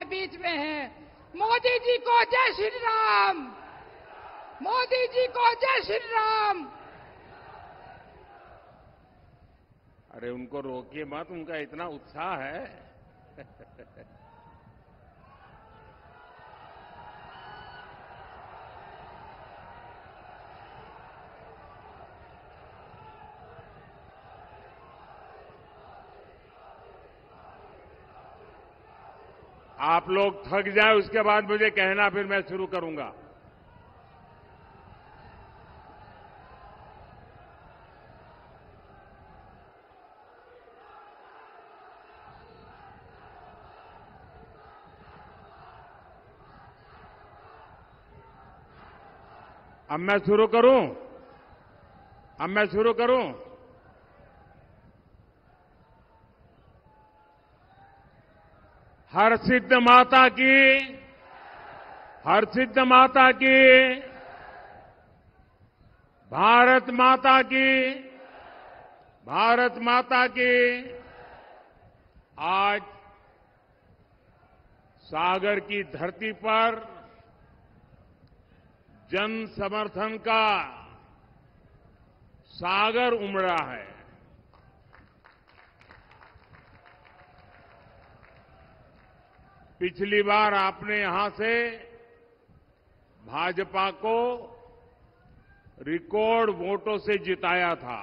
बीच में है। मोदी जी को जय श्री राम, मोदी जी को जय श्री राम। अरे उनको रोकिए मत, उनका इतना उत्साह है। आप लोग थक जाए उसके बाद मुझे कहना, फिर मैं शुरू करूंगा। अब मैं शुरू करूं, अब मैं शुरू करूं। हर सिद्ध माता की, हर सिद्ध माता की, भारत माता की, भारत माता की। आज सागर की धरती पर जन समर्थन का सागर उमड़ा है। पिछली बार आपने यहां से भाजपा को रिकॉर्ड वोटों से जिताया था।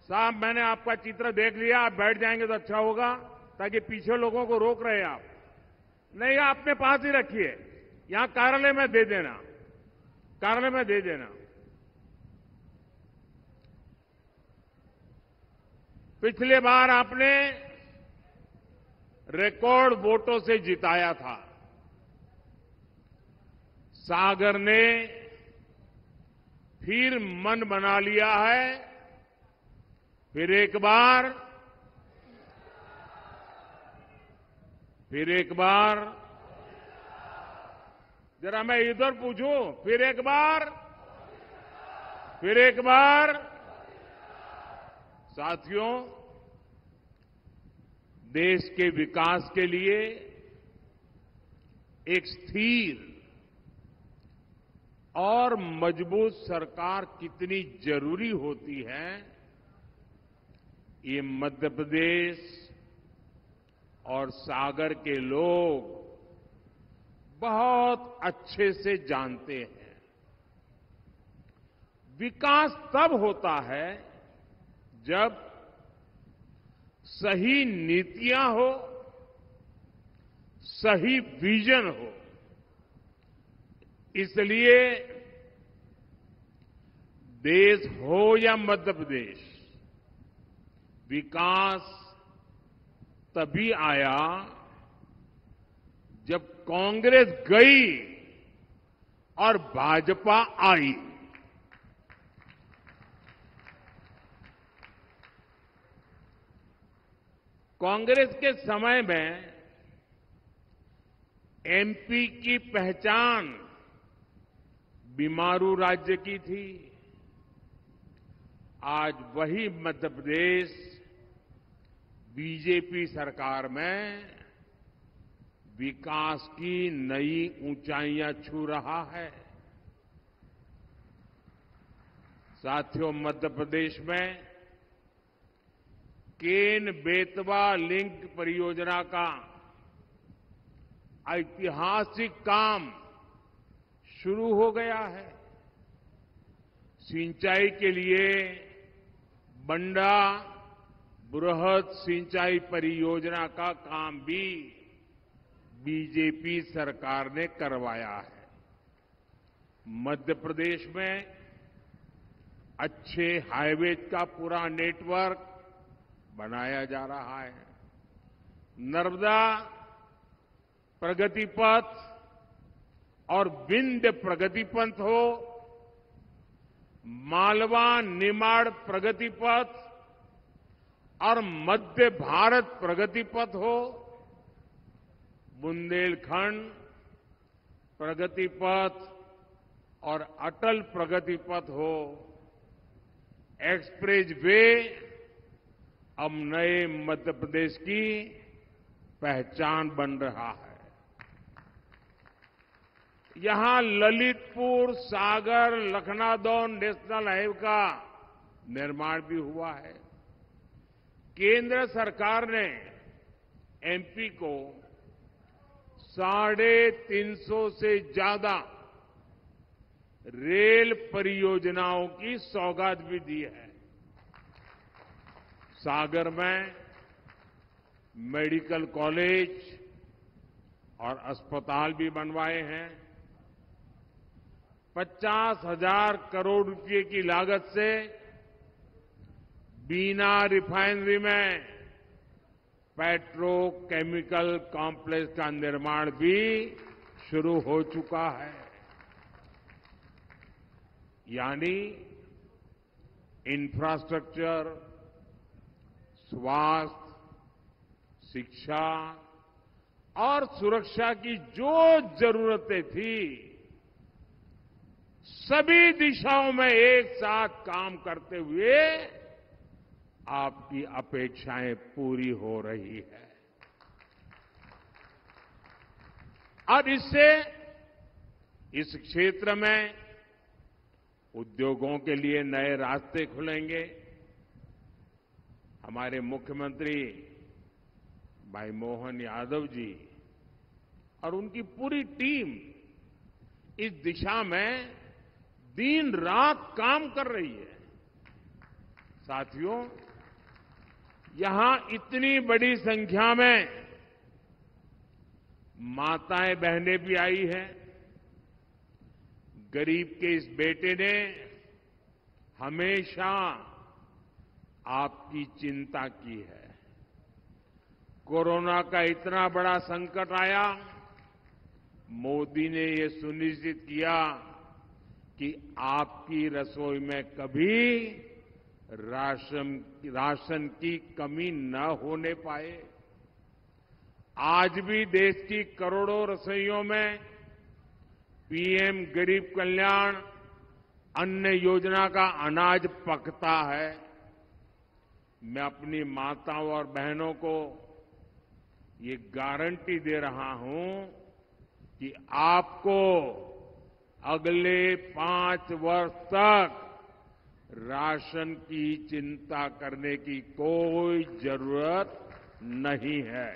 साहब, मैंने आपका चित्र देख लिया, आप बैठ जाएंगे तो अच्छा होगा, ताकि पीछे लोगों को रोक रहे हैं आप। नहीं, आप अपने पास ही रखिए, यहां कार्यालय में दे देना, कार्यालय में दे देना। पिछले बार आपने रिकॉर्ड वोटों से जिताया था। सागर ने फिर मन बना लिया है। फिर एक बार, फिर एक बार, जरा मैं इधर पूछूं, फिर एक बार, फिर एक बार। साथियों, देश के विकास के लिए एक स्थिर और मजबूत सरकार कितनी जरूरी होती है, ये मध्य प्रदेश और सागर के लोग बहुत अच्छे से जानते हैं। विकास तब होता है जब सही नीतियां हो, सही विजन हो। इसलिए देश हो या मध्य प्रदेश, विकास तभी आया जब कांग्रेस गई और भाजपा आई। कांग्रेस के समय में एमपी की पहचान बीमारू राज्य की थी। आज वही मध्य प्रदेश बीजेपी सरकार में विकास की नई ऊंचाइयां छू रहा है। साथियों, मध्य प्रदेश में केन बेतवा लिंक परियोजना का ऐतिहासिक काम शुरू हो गया है। सिंचाई के लिए बंडा बृहद सिंचाई परियोजना का काम भी बीजेपी सरकार ने करवाया है। मध्य प्रदेश में अच्छे हाईवेज का पूरा नेटवर्क बनाया जा रहा है। नर्मदा प्रगति पथ और विंध्य प्रगति पथ हो, मालवा निमाड़ प्रगति पथ और मध्य भारत प्रगति पथ हो, बुंदेलखंड प्रगति पथ और अटल प्रगति पथ हो, एक्सप्रेस वे अब नए मध्य प्रदेश की पहचान बन रहा है। यहां ललितपुर सागर लखनादौन नेशनल हाईवे का निर्माण भी हुआ है। केंद्र सरकार ने एमपी को 350 से ज्यादा रेल परियोजनाओं की सौगात भी दी है। सागर में मेडिकल कॉलेज और अस्पताल भी बनवाए हैं। 50,000 करोड़ रुपए की लागत से बीना रिफाइनरी में पेट्रोकेमिकल कॉम्प्लेक्स का निर्माण भी शुरू हो चुका है। यानी इंफ्रास्ट्रक्चर, स्वास्थ्य, शिक्षा और सुरक्षा की जो जरूरतें थी, सभी दिशाओं में एक साथ काम करते हुए आपकी अपेक्षाएं पूरी हो रही है। और इससे इस क्षेत्र में उद्योगों के लिए नए रास्ते खुलेंगे। हमारे मुख्यमंत्री भाई मोहन यादव जी और उनकी पूरी टीम इस दिशा में दिन रात काम कर रही है। साथियों, यहां इतनी बड़ी संख्या में माताएं बहनें भी आई हैं। गरीब के इस बेटे ने हमेशा आपकी चिंता की है। कोरोना का इतना बड़ा संकट आया, मोदी ने ये सुनिश्चित किया कि आपकी रसोई में कभी राशन की कमी न होने पाए। आज भी देश की करोड़ों रसोइयों में पीएम गरीब कल्याण अन्न योजना का अनाज पकता है। मैं अपनी माताओं और बहनों को ये गारंटी दे रहा हूं कि आपको अगले 5 वर्ष तक राशन की चिंता करने की कोई जरूरत नहीं है।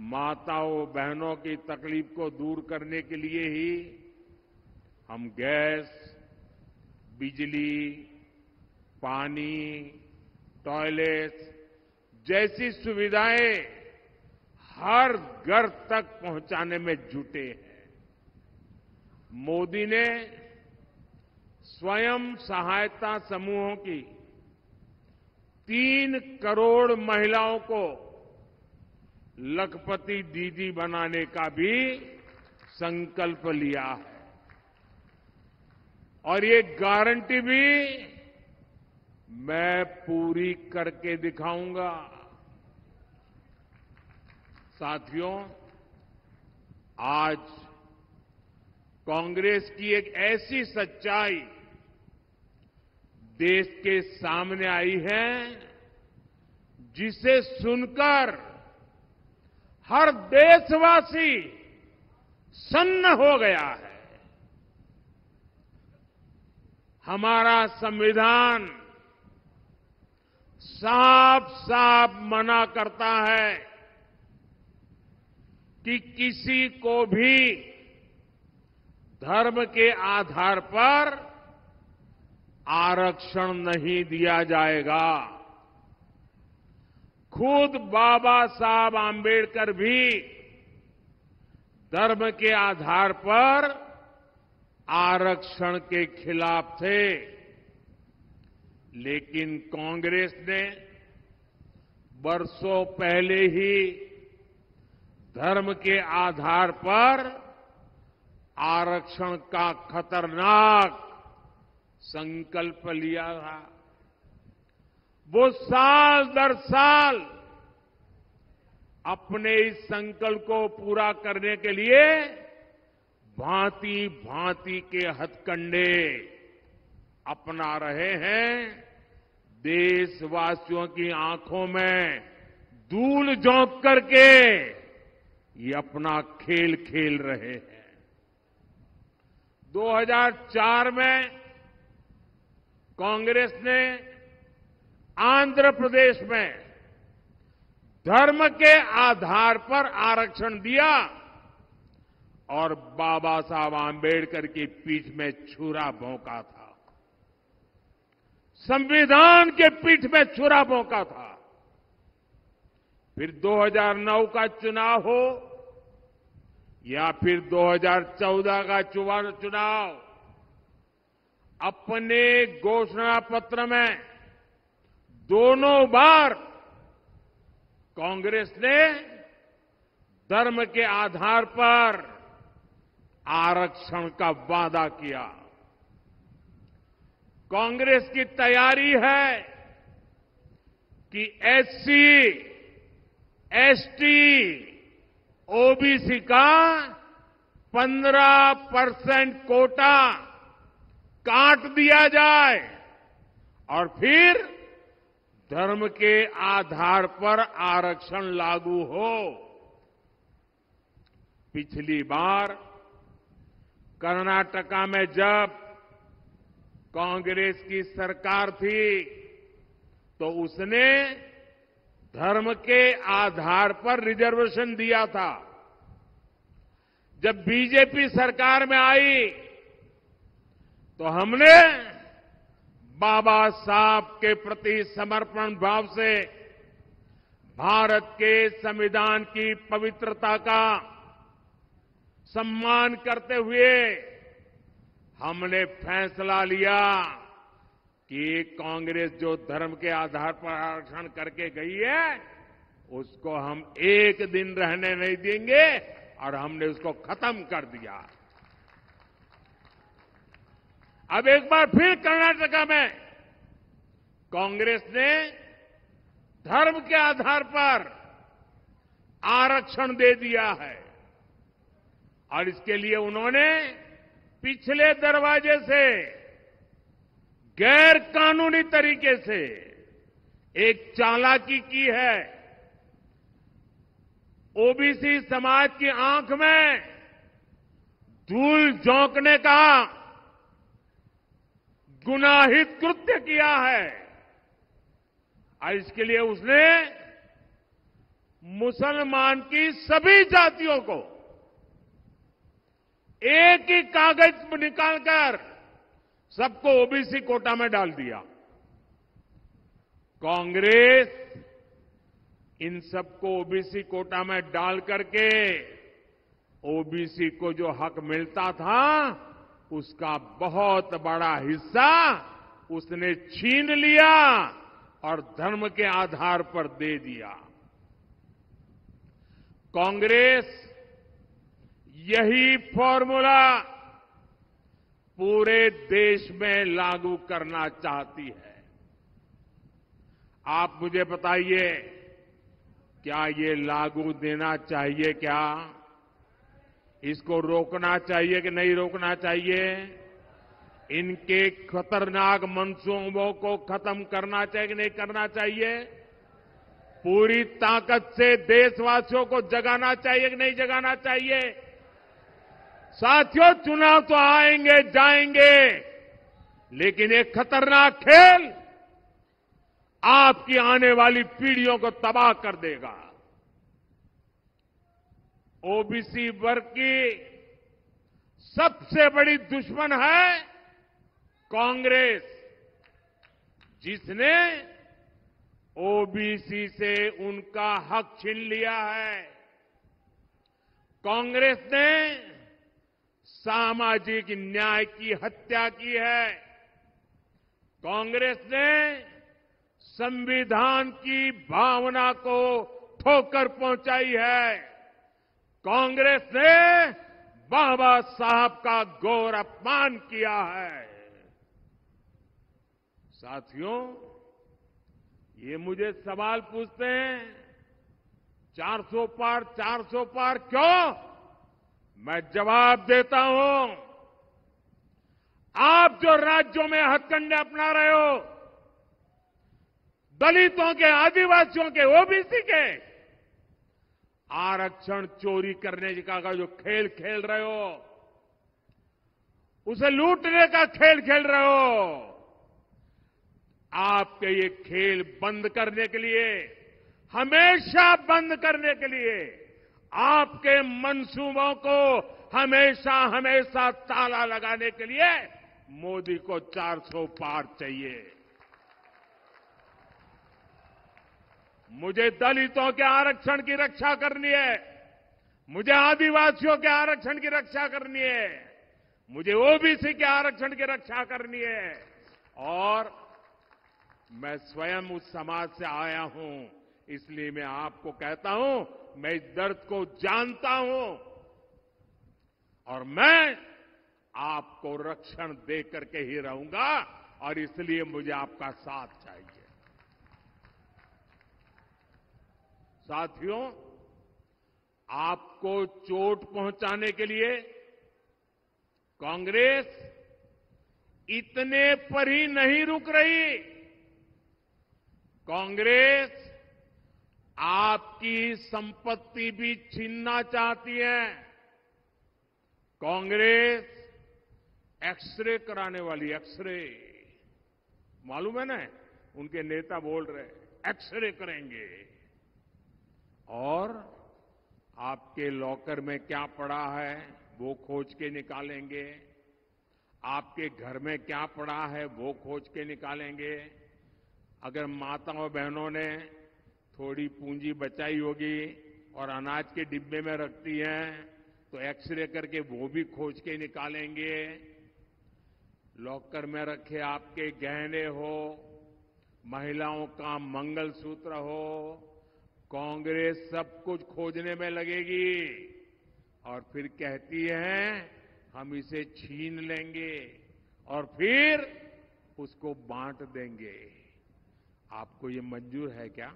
माताओं बहनों की तकलीफ को दूर करने के लिए ही हम गैस, बिजली, पानी, टॉयलेट्स जैसी सुविधाएं हर घर तक पहुंचाने में जुटे हैं। मोदी ने स्वयं सहायता समूहों की 3 करोड़ महिलाओं को लखपति दीदी बनाने का भी संकल्प लिया है। और ये गारंटी भी मैं पूरी करके दिखाऊंगा। साथियों, आज कांग्रेस की एक ऐसी सच्चाई देश के सामने आई है जिसे सुनकर हर देशवासी सन्न हो गया है। हमारा संविधान साफ साफ मना करता है कि किसी को भी धर्म के आधार पर आरक्षण नहीं दिया जाएगा। खुद बाबा साहब आंबेडकर भी धर्म के आधार पर आरक्षण के खिलाफ थे, लेकिन कांग्रेस ने बरसों पहले ही धर्म के आधार पर आरक्षण का खतरनाक संकल्प लिया था। वो साल दर साल अपने इस संकल्प को पूरा करने के लिए भांति भांति के हथकंडे अपना रहे हैं। देशवासियों की आंखों में धूल झोंक करके ये अपना खेल खेल रहे हैं। 2004 में कांग्रेस ने आंध्र प्रदेश में धर्म के आधार पर आरक्षण दिया और बाबा साहब आंबेडकर की पीठ में छुरा भोंका था। संविधान के पीठ में छुरा भोंका था। फिर 2009 का चुनाव हो या फिर 2014 का चुनाव, अपने घोषणा पत्र में दोनों बार कांग्रेस ने धर्म के आधार पर आरक्षण का वादा किया। कांग्रेस की तैयारी है कि एससी, एसटी, ओबीसी का 15% कोटा काट दिया जाए और फिर धर्म के आधार पर आरक्षण लागू हो। पिछली बार कर्नाटका में जब कांग्रेस की सरकार थी तो उसने धर्म के आधार पर रिजर्वेशन दिया था। जब बीजेपी सरकार में आई तो हमने बाबा साहब के प्रति समर्पण भाव से भारत के संविधान की पवित्रता का सम्मान करते हुए हमने फैसला लिया कि कांग्रेस जो धर्म के आधार पर आरक्षण करके गई है उसको हम एक दिन रहने नहीं देंगे और हमने उसको खत्म कर दिया। अब एक बार फिर कर्नाटका में कांग्रेस ने धर्म के आधार पर आरक्षण दे दिया है और इसके लिए उन्होंने पिछले दरवाजे से गैर कानूनी तरीके से एक चालाकी की है। ओबीसी समाज की आंख में धूल झोंकने का गुनाहित कृत्य किया है और इसके लिए उसने मुसलमान की सभी जातियों को एक ही कागज निकालकर सबको ओबीसी कोटा में डाल दिया। कांग्रेस इन सबको ओबीसी कोटा में डाल करके ओबीसी को जो हक मिलता था उसका बहुत बड़ा हिस्सा उसने छीन लिया और धर्म के आधार पर दे दिया। कांग्रेस यही फॉर्मूला पूरे देश में लागू करना चाहती है। आप मुझे बताइए, क्या ये लागू देना चाहिए? क्या इसको रोकना चाहिए कि नहीं रोकना चाहिए? इनके खतरनाक मंसूबों को खत्म करना चाहिए कि नहीं करना चाहिए? पूरी ताकत से देशवासियों को जगाना चाहिए कि नहीं जगाना चाहिए? साथियों, चुनाव तो आएंगे जाएंगे, लेकिन एक खतरनाक खेल आपकी आने वाली पीढ़ियों को तबाह कर देगा। ओबीसी वर्ग की सबसे बड़ी दुश्मन है कांग्रेस, जिसने ओबीसी से उनका हक छीन लिया है। कांग्रेस ने सामाजिक न्याय की हत्या की है। कांग्रेस ने संविधान की भावना को ठोकर पहुंचाई है। कांग्रेस ने बाबा साहब का घोर अपमान किया है। साथियों, ये मुझे सवाल पूछते हैं 400 पार 400 पार क्यों? मैं जवाब देता हूं, आप जो राज्यों में हथकंडे अपना रहे हो, दलितों के, आदिवासियों के, ओबीसी के आरक्षण चोरी करने का जो खेल खेल रहे हो, उसे लूटने का खेल खेल रहे हो, आपके ये खेल बंद करने के लिए, हमेशा बंद करने के लिए, आपके मंसूबों को हमेशा हमेशा ताला लगाने के लिए मोदी को 400 पार चाहिए। मुझे दलितों के आरक्षण की रक्षा करनी है, मुझे आदिवासियों के आरक्षण की रक्षा करनी है, मुझे ओबीसी के आरक्षण की रक्षा करनी है। और मैं स्वयं उस समाज से आया हूं, इसलिए मैं आपको कहता हूं, मैं इस दर्द को जानता हूं और मैं आपको रक्षण दे करके ही रहूंगा और इसलिए मुझे आपका साथ चाहिए। साथियों, आपको चोट पहुंचाने के लिए कांग्रेस इतने पर ही नहीं रुक रही। कांग्रेस आपकी संपत्ति भी छीनना चाहती है। कांग्रेस एक्सरे कराने वाली, एक्सरे मालूम है ना, उनके नेता बोल रहे एक्सरे करेंगे और आपके लॉकर में क्या पड़ा है वो खोज के निकालेंगे, आपके घर में क्या पड़ा है वो खोज के निकालेंगे। अगर माताओं बहनों ने थोड़ी पूंजी बचाई होगी और अनाज के डिब्बे में रखती हैं तो एक्सरे करके वो भी खोज के निकालेंगे। लॉकर में रखे आपके गहने हो, महिलाओं का मंगलसूत्र हो, कांग्रेस सब कुछ खोजने में लगेगी और फिर कहती है हम इसे छीन लेंगे और फिर उसको बांट देंगे। आपको ये मंजूर है क्या?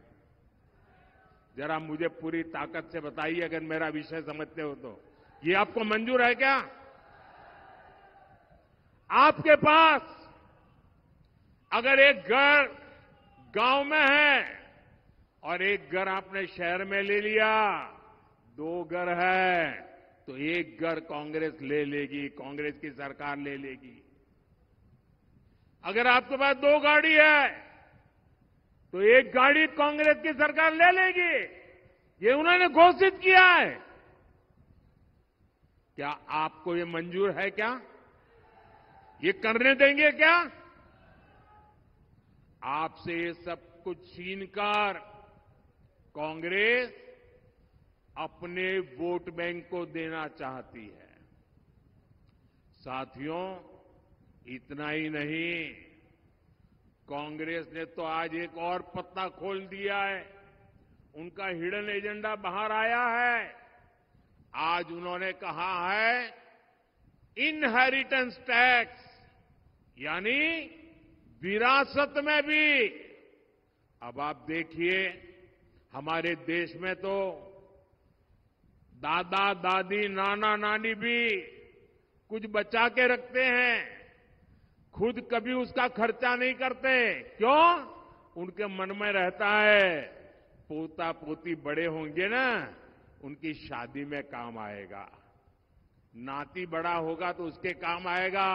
जरा मुझे पूरी ताकत से बताइए, अगर मेरा विषय समझते हो तो ये आपको मंजूर है क्या? आपके पास अगर एक घर गांव में है और एक घर आपने शहर में ले लिया, दो घर है तो एक घर कांग्रेस ले लेगी, कांग्रेस की सरकार ले लेगी। अगर आपके पास दो गाड़ी है तो एक गाड़ी कांग्रेस की सरकार ले लेगी। ये उन्होंने घोषित किया है। क्या आपको ये मंजूर है क्या? ये करने देंगे क्या? आपसे ये सब कुछ छीनकर कांग्रेस अपने वोट बैंक को देना चाहती है। साथियों, इतना ही नहीं, कांग्रेस ने तो आज एक और पत्ता खोल दिया है। उनका हिडन एजेंडा बाहर आया है। आज उन्होंने कहा है इनहेरिटेंस टैक्स, यानी विरासत में भी। अब आप देखिए, हमारे देश में तो दादा दादी नाना नानी भी कुछ बचा के रखते हैं, खुद कभी उसका खर्चा नहीं करते। क्यों? उनके मन में रहता है पोता पोती बड़े होंगे ना, उनकी शादी में काम आएगा, नाती बड़ा होगा तो उसके काम आएगा।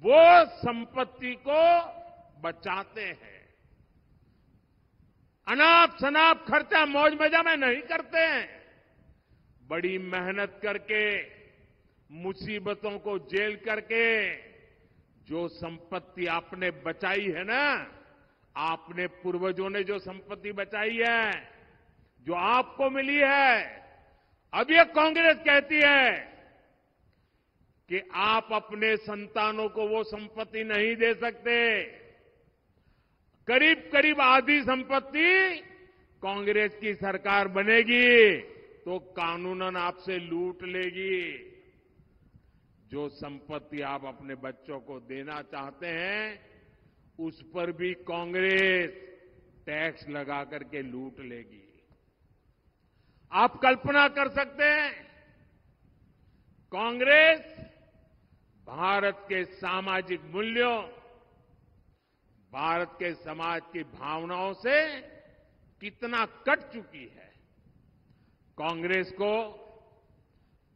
वो संपत्ति को बचाते हैं, अनाप शनाप खर्चा मौज मजा में नहीं करते हैं। बड़ी मेहनत करके, मुसीबतों को झेल करके जो संपत्ति आपने बचाई है ना, आपने पूर्वजों ने जो संपत्ति बचाई है, जो आपको मिली है, अब ये कांग्रेस कहती है कि आप अपने संतानों को वो संपत्ति नहीं दे सकते। करीब करीब आधी संपत्ति कांग्रेस की सरकार बनेगी तो कानूनन आपसे लूट लेगी। जो संपत्ति आप अपने बच्चों को देना चाहते हैं, उस पर भी कांग्रेस टैक्स लगा करके लूट लेगी। आप कल्पना कर सकते हैं, कांग्रेस भारत के सामाजिक मूल्यों, भारत के समाज की भावनाओं से कितना कट चुकी है। कांग्रेस को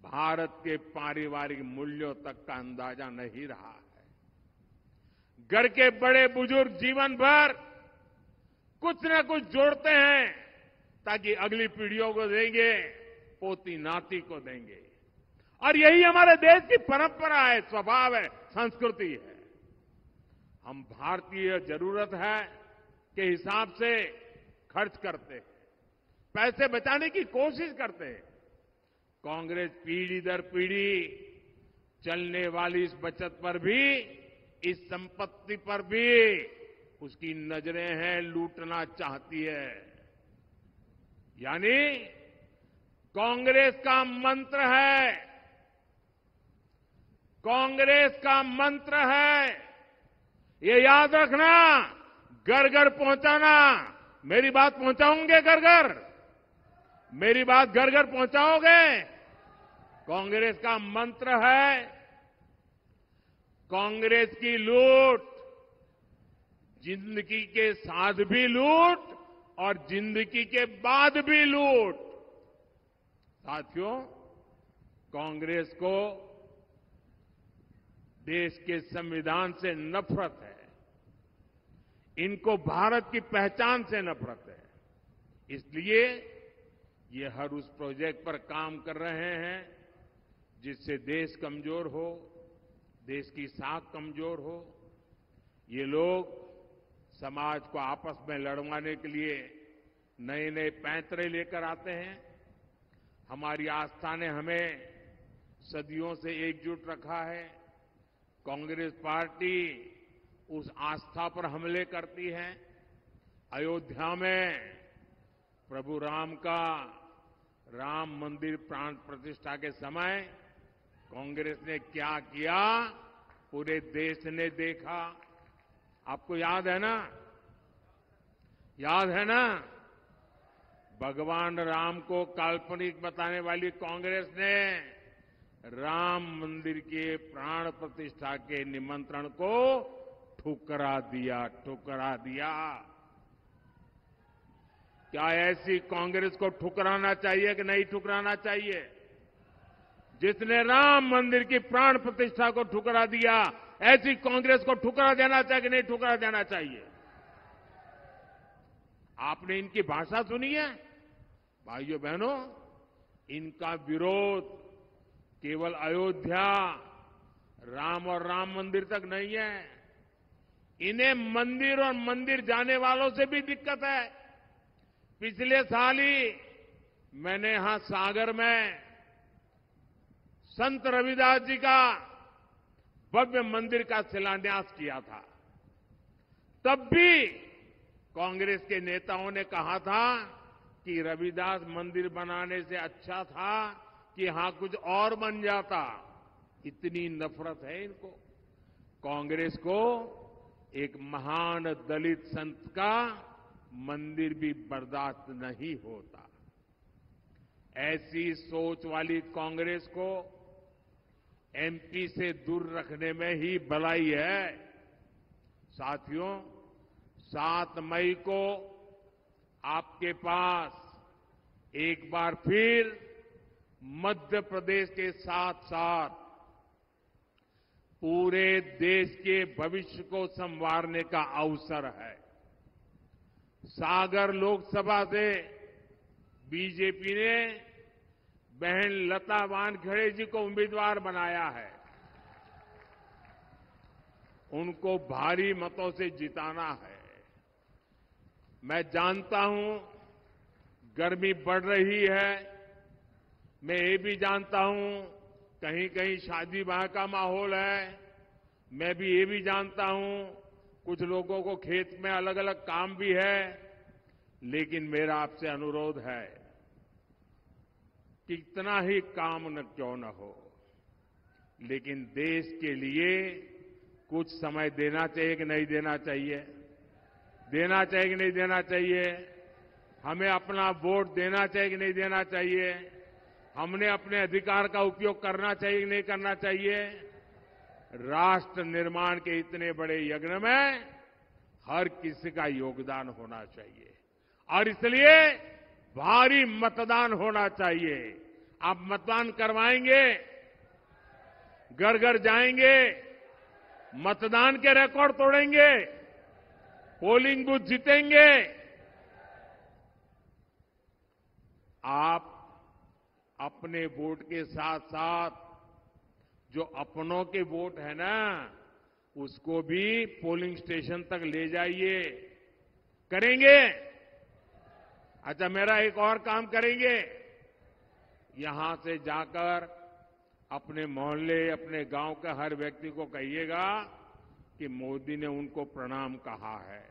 भारत के पारिवारिक मूल्यों तक का अंदाजा नहीं रहा है। घर के बड़े बुजुर्ग जीवन भर कुछ न कुछ जोड़ते हैं ताकि अगली पीढ़ियों को देंगे, पोती नाती को देंगे। और यही हमारे देश की परंपरा है, स्वभाव है, संस्कृति है। हम भारतीय जरूरत है के हिसाब से खर्च करते हैं, पैसे बचाने की कोशिश करते हैं। कांग्रेस पीढ़ी दर पीढ़ी चलने वाली इस बचत पर भी, इस संपत्ति पर भी उसकी नजरें हैं, लूटना चाहती है। यानी कांग्रेस का मंत्र है, कांग्रेस का मंत्र है, ये याद रखना, घर घर पहुंचाना। मेरी बात पहुंचाओगे घर घर? मेरी बात घर घर पहुंचाओगे? कांग्रेस का मंत्र है, कांग्रेस की लूट जिंदगी के साथ भी लूट और जिंदगी के बाद भी लूट। साथियों, कांग्रेस को देश के संविधान से नफरत है, इनको भारत की पहचान से नफरत है। इसलिए ये हर उस प्रोजेक्ट पर काम कर रहे हैं जिससे देश कमजोर हो, देश की साख कमजोर हो। ये लोग समाज को आपस में लड़वाने के लिए नए नए पैंतरे लेकर आते हैं। हमारी आस्था ने हमें सदियों से एकजुट रखा है। कांग्रेस पार्टी उस आस्था पर हमले करती है। अयोध्या में प्रभु राम का राम मंदिर प्राण प्रतिष्ठा के समय कांग्रेस ने क्या किया, पूरे देश ने देखा। आपको याद है ना? याद है ना? भगवान राम को काल्पनिक बताने वाली कांग्रेस ने राम मंदिर के प्राण प्रतिष्ठा के निमंत्रण को ठुकरा दिया, ठुकरा दिया। क्या ऐसी कांग्रेस को ठुकराना चाहिए कि नहीं ठुकराना चाहिए? जिसने राम मंदिर की प्राण प्रतिष्ठा को ठुकरा दिया, ऐसी कांग्रेस को ठुकरा देना चाहिए कि नहीं ठुकरा देना चाहिए? आपने इनकी भाषा सुनी है? भाइयों बहनों, इनका विरोध केवल अयोध्या, राम और राम मंदिर तक नहीं है। इन्हें मंदिर और मंदिर जाने वालों से भी दिक्कत है। पिछले साल ही मैंने यहां सागर में संत रविदास जी का भव्य मंदिर का शिलान्यास किया था। तब भी कांग्रेस के नेताओं ने कहा था कि रविदास मंदिर बनाने से अच्छा था कि यहां कुछ और बन जाता। इतनी नफरत है इनको। कांग्रेस को एक महान दलित संत का मंदिर भी बर्दाश्त नहीं होता। ऐसी सोच वाली कांग्रेस को एमपी से दूर रखने में ही भलाई है। साथियों, 7 मई को आपके पास एक बार फिर मध्य प्रदेश के साथ साथ पूरे देश के भविष्य को संवारने का अवसर है। सागर लोकसभा से बीजेपी ने बहन लता वानखेड़े जी को उम्मीदवार बनाया है। उनको भारी मतों से जिताना है। मैं जानता हूं गर्मी बढ़ रही है। मैं ये भी जानता हूं कहीं कहीं शादी ब्याह का माहौल है। मैं भी ये भी जानता हूं कुछ लोगों को खेत में अलग अलग काम भी है। लेकिन मेरा आपसे अनुरोध है कि कितना ही काम न क्यों न हो, लेकिन देश के लिए कुछ समय देना चाहिए कि नहीं देना चाहिए? देना चाहिए कि नहीं देना चाहिए? हमें अपना वोट देना चाहिए कि नहीं देना चाहिए? हमने अपने अधिकार का उपयोग करना चाहिए कि नहीं करना चाहिए? राष्ट्र निर्माण के इतने बड़े यज्ञ में हर किसी का योगदान होना चाहिए और इसलिए भारी मतदान होना चाहिए। आप मतदान करवाएंगे, घर घर जाएंगे, मतदान के रिकॉर्ड तोड़ेंगे, पोलिंग बूथ जीतेंगे। आप अपने वोट के साथ साथ जो अपनों के वोट है ना, उसको भी पोलिंग स्टेशन तक ले जाइए। करेंगे? अच्छा, मेरा एक और काम करेंगे। यहां से जाकर अपने मोहल्ले, अपने गांव के हर व्यक्ति को कहिएगा कि मोदी ने उनको प्रणाम कहा है।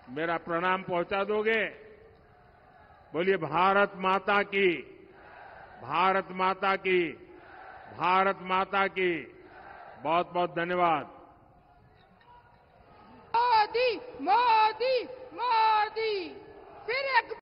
मेरा प्रणाम पहुंचा दोगे? बोलिए भारत माता की, भारत माता की, भारत माता की। बहुत बहुत धन्यवाद। मोदी मोदी मोदी। फिर एक